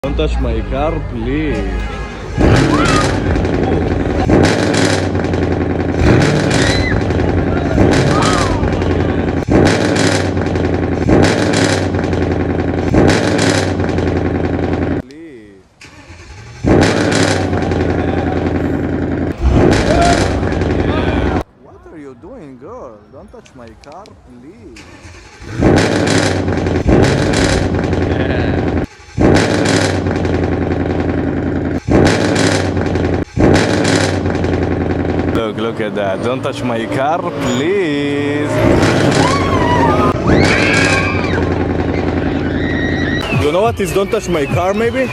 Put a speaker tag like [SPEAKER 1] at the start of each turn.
[SPEAKER 1] Don't touch my car, please. What are you doing, girl? Don't touch my car, please. Look at that. Don't touch my car, please. You know what is don't touch my car, maybe?